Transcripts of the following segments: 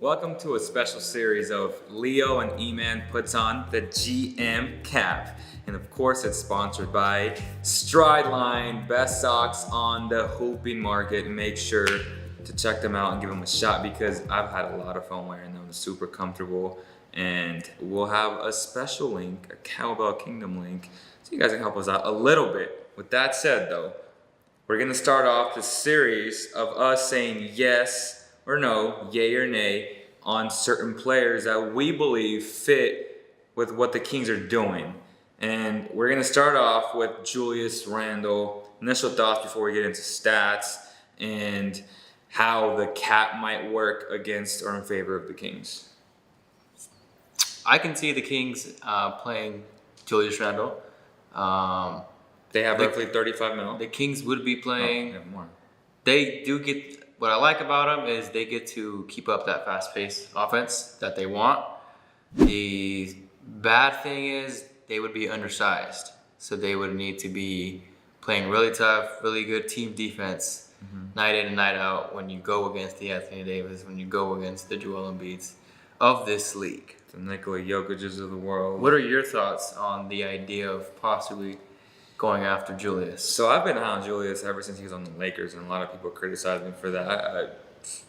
Welcome to a special series of Leo and E-Man puts on the GM cap. And of course it's sponsored by Strideline, best socks on the hooping market. Make sure to check them out and give them a shot because I've had a lot of fun wearing them. They're super comfortable. And we'll have a special link, a Cowbell Kingdom link, so you guys can help us out a little bit. With that said though, we're gonna start off this series of us saying yes or no, yay or nay, on certain players that we believe fit with what the Kings are doing. And we're gonna start off with Julius Randle. Initial thoughts before we get into stats and how the cap might work against or in favor of the Kings. I can see the Kings playing Julius Randle. They have roughly 35 mil. The Kings would be playing. They have more. They do get. What I like about them is they get to keep up that fast-paced offense that they want. The bad thing is they would be undersized, so they would need to be playing really tough, really good team defense, night in and night out. When you go against the Anthony Davis, when you go against the Joel Embiids of this league, the Nikola Jokic's of the world. What are your thoughts on the idea of possibly going after Julius? So I've been on Julius ever since he was on the Lakers, and a lot of people criticize me for that.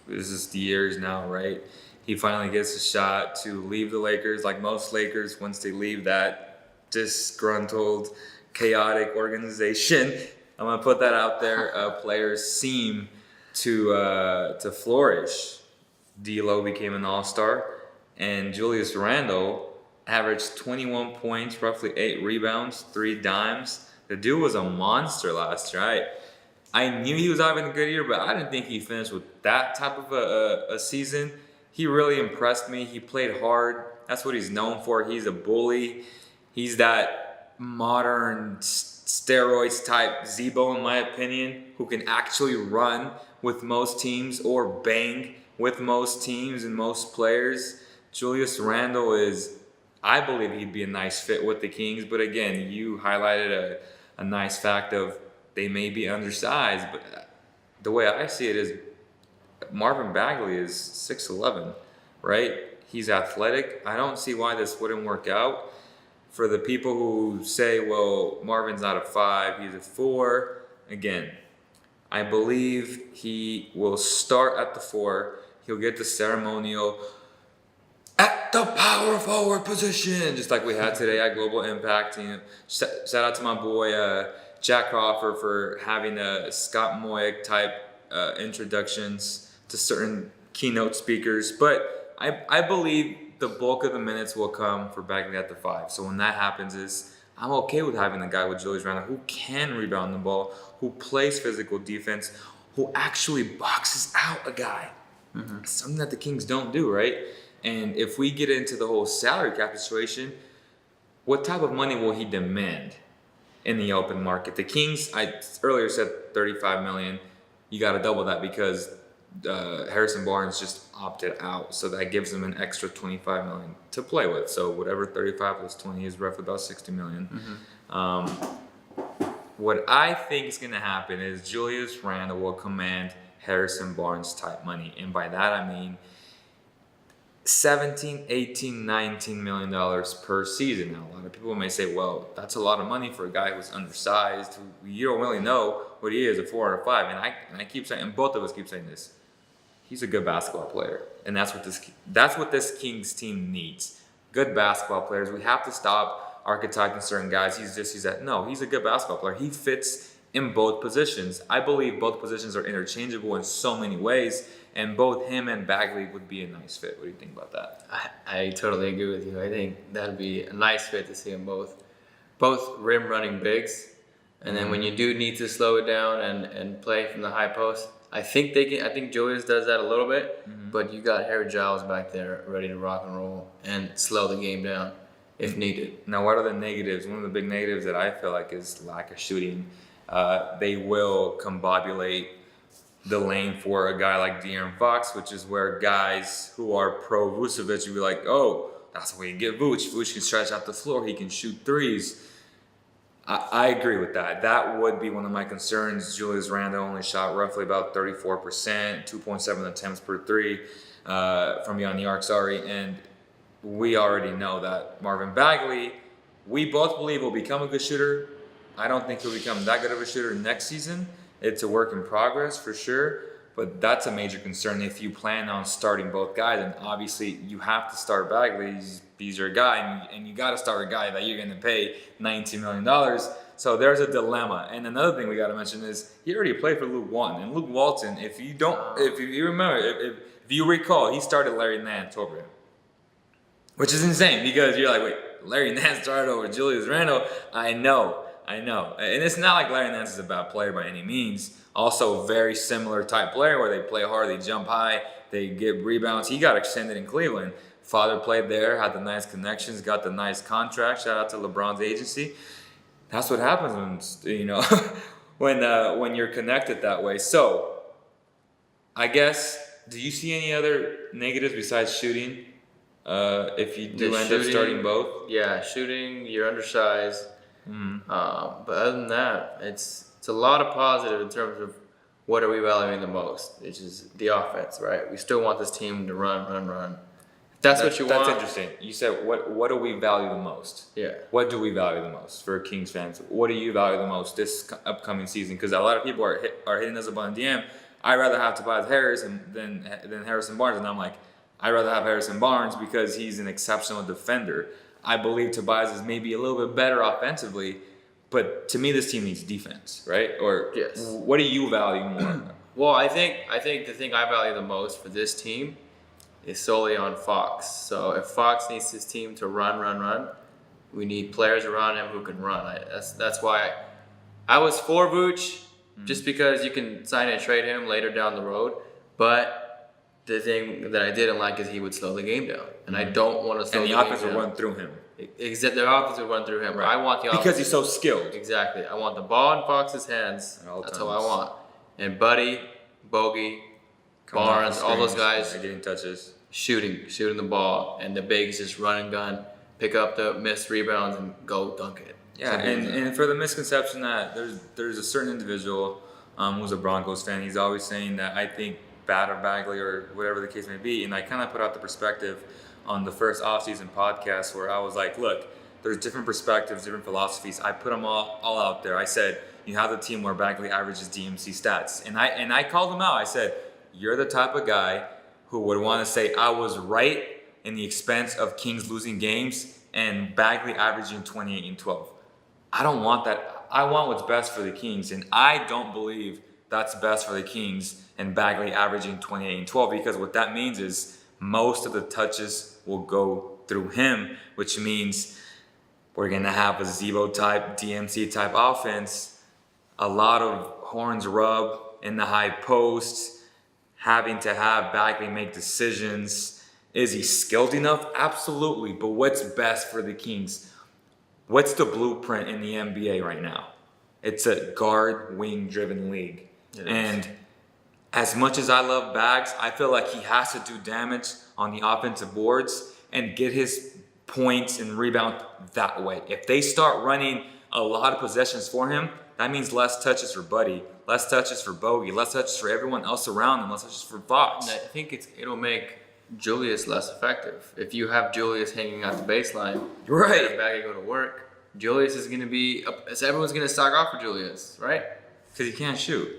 This is years now, right? He finally gets a shot to leave the Lakers, like most Lakers, once they leave that disgruntled, chaotic organization. I'm gonna put that out there. Players seem to flourish. D'Lo became an all-star, and Julius Randle averaged 21 points, roughly 8 rebounds, 3 dimes. The dude was a monster last year. I knew he was having a good year, but I didn't think he finished with that type of a season. He really impressed me. He played hard. That's what he's known for. He's a bully. He's that modern steroids type Zebo, in my opinion, who can actually run with most teams or bang with most teams and most players. Julius Randle is, I believe he'd be a nice fit with the Kings, but again, you highlighted a nice fact of they may be undersized, but the way I see it is Marvin Bagley is 6'11", right? He's athletic. I don't see why this wouldn't work out. For the people who say, well, Marvin's not a 5, he's a 4, again, I believe he will start at the 4. He'll get the ceremonial at the power forward position, just like we had today at Global Impact. You know, shout out to my boy Jack Crawford for having a Scott Moyek type introductions to certain keynote speakers. But I believe the bulk of the minutes will come for Bagley at the 5. So when that happens, I'm okay with having a guy with Julius Randle who can rebound the ball, who plays physical defense, who actually boxes out a guy. Something that the Kings don't do, right? And if we get into the whole salary cap situation, what type of money will he demand in the open market? The Kings, I earlier said 35 million. You got to double that because Harrison Barnes just opted out. So that gives him an extra 25 million to play with. So whatever 35 plus 20 is roughly about 60 million. What I think is going to happen is Julius Randle will command Harrison Barnes type money. And by that I mean 17, 18, 19 million dollars per season. Now, a lot of people may say, well, that's a lot of money for a guy who's undersized, who you don't really know what he is, a 4 or a 5. And I keep saying, and both of us keep saying this, he's a good basketball player. And that's what this Kings team needs. Good basketball players. We have to stop archetyping certain guys. He's a good basketball player. He fits in both positions. I believe both positions are interchangeable in so many ways. And both him and Bagley would be a nice fit. What do you think about that? I totally agree with you. I think that'd be a nice fit to see them both rim running bigs. And then when you do need to slow it down and play from the high post, I think they can. I think Julius does that a little bit, but you got Harry Giles back there ready to rock and roll and slow the game down if needed. Now, what are the negatives? One of the big negatives that I feel like is lack of shooting. They will combobulate the lane for a guy like De'Aaron Fox, which is where guys who are pro Vucevic would be like, oh, that's the way you get Vuce. Vuce can stretch out the floor. He can shoot threes. I agree with that. That would be one of my concerns. Julius Randle only shot roughly about 34%, 2.7 attempts per 3. from beyond the arc. Sorry, and we already know that Marvin Bagley, we both believe will become a good shooter. I don't think he'll become that good of a shooter next season. It's a work in progress for sure, but that's a major concern if you plan on starting both guys. And obviously, you have to start Bagley. He's your guy, and you got to start a guy that you're going to pay $19 million. So there's a dilemma. And another thing we got to mention is he already played for Luke Walton. And Luke Walton, if you remember, if you recall, he started Larry Nance over him, which is insane because you're like, wait, Larry Nance started over Julius Randle. I know. And it's not like Larry Nance is a bad player by any means. Also, very similar type player where they play hard, they jump high, they get rebounds. He got extended in Cleveland. Father played there, had the nice connections, got the nice contract. Shout out to LeBron's agency. That's what happens when you're connected that way. So, I guess, do you see any other negatives besides shooting? If you do end up starting both? Yeah, shooting, you're undersized. But other than that, it's a lot of positive in terms of what are we valuing the most, which is the offense, right? We still want this team to run. If that's what you want. That's interesting. You said what do we value the most? Yeah. What do we value the most for Kings fans? What do you value the most this upcoming season? Because a lot of people are hitting us up on DM. I'd rather have Tobias Harris than Harrison Barnes, and I'm like, I'd rather have Harrison Barnes because he's an exceptional defender. I believe Tobias is maybe a little bit better offensively, but to me, this team needs defense, right? Or yes. What do you value more? Well, I think the thing I value the most for this team is solely on Fox. So if Fox needs his team to run, we need players around him who can run. That's why I was for Vooch, just because you can sign and trade him later down the road. But the thing that I didn't like is he would slow the game down, and I don't want to slow the game down. And the offense would run through him. Exactly, the offense would run through him. Right. I want the offense because he's so skilled. Exactly. I want the ball in Fox's hands. That's what I want. And Buddy, Bogey, Barnes, all those guys getting touches, shooting the ball, and the bigs just run and gun, pick up the missed rebounds and go dunk it. Yeah, and for the misconception that there's a certain individual who's a Broncos fan, he's always saying that I think bad or Bagley or whatever the case may be, and I kind of put out the perspective on the first offseason podcast where I was like, look, there's different perspectives, different philosophies. I put them all out there. I said, you have the team where Bagley averages DMC stats. And I called him out. I said, you're the type of guy who would want to say I was right in the expense of Kings losing games and Bagley averaging 28 and 12. I don't want that. I want what's best for the Kings. And I don't believe that's best for the Kings and Bagley averaging 28 and 12, because what that means is most of the touches will go through him, which means we're going to have a Zebo type, DMC type offense, a lot of horns rub in the high post, having to have Bagley make decisions. Is he skilled enough? Absolutely. But what's best for the Kings? What's the blueprint in the NBA right now? It's a guard wing driven league. And as much as I love Bags, I feel like he has to do damage on the offensive boards and get his points and rebound that way. If they start running a lot of possessions for him, that means less touches for Buddy, less touches for Bogey, less touches for everyone else around him, less touches for Fox. And I think it'll make Julius less effective. If you have Julius hanging out the baseline, right, and Bagley go to work, Julius is going to be, everyone's going to stock off for Julius, right? Because he can't shoot.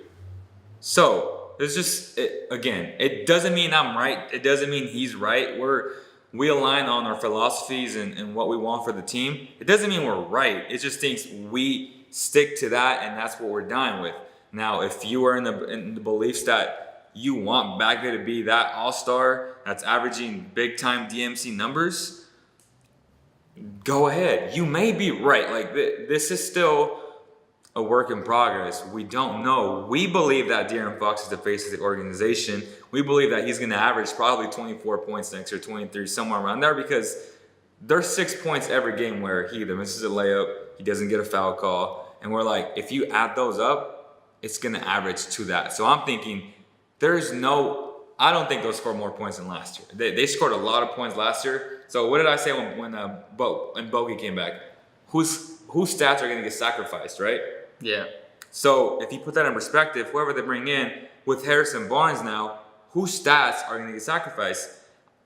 So it's just, it doesn't mean I'm right. It doesn't mean he's right. We align on our philosophies and what we want for the team. It doesn't mean we're right. It just thinks we stick to that and that's what we're dying with. Now, if you are in the beliefs that you want Bagley to be that all-star that's averaging big-time DMC numbers, go ahead. You may be right. Like, this is still a work in progress. We don't know. We believe that De'Aaron Fox is the face of the organization. We believe that he's going to average probably 24 points next year, 23, somewhere around there, because there's 6 points every game where he either misses a layup, he doesn't get a foul call, and we're like, if you add those up, it's going to average to that. So I'm thinking, I don't think they'll score more points than last year. They scored a lot of points last year. So what did I say when Bogey came back? Whose stats are going to get sacrificed, right? Yeah. So if you put that in perspective, whoever they bring in with Harrison Barnes now, whose stats are going to get sacrificed?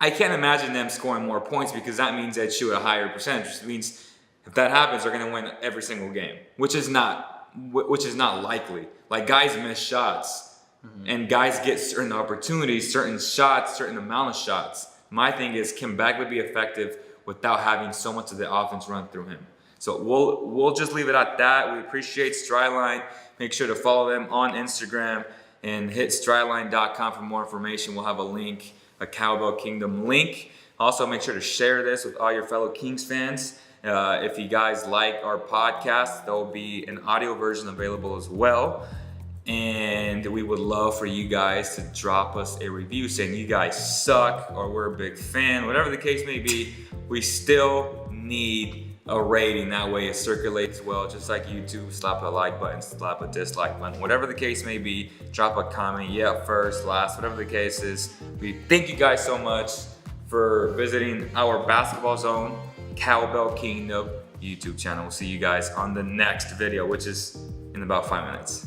I can't imagine them scoring more points because that means they'd shoot a higher percentage. Which means if that happens, they're going to win every single game, which is not likely. Like, guys miss shots, and guys get certain opportunities, certain shots, certain amount of shots. My thing is, can Bagley be effective without having so much of the offense run through him? So we'll just leave it at that. We appreciate Strideline. Make sure to follow them on Instagram and hit strideline.com for more information. We'll have a link, a Cowbell Kingdom link. Also, make sure to share this with all your fellow Kings fans. If you guys like our podcast, there will be an audio version available as well. And we would love for you guys to drop us a review saying you guys suck or we're a big fan, whatever the case may be. We still need a rating. That way it circulates well, just like YouTube. Slap a like button, slap a dislike button, whatever the case may be. Drop a comment, yeah, first, last, whatever the case is. We thank you guys so much for visiting our Basketball Zone Cowbell Kingdom YouTube channel. We'll see you guys on the next video, which is in about 5 minutes.